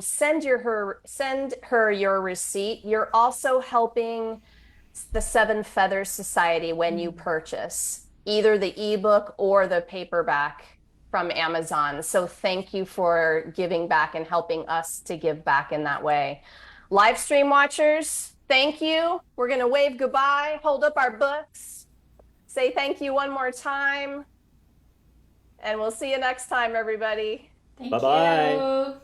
Send her your receipt. You're also helping the Seven Feathers Society when you purchase either the ebook or the paperback from Amazon. So thank you for giving back and helping us to give back in that way. Live stream watchers, thank you. We're going to wave goodbye, hold up our books, say thank you one more time, and we'll see you next time, everybody. Thank Bye-bye. you.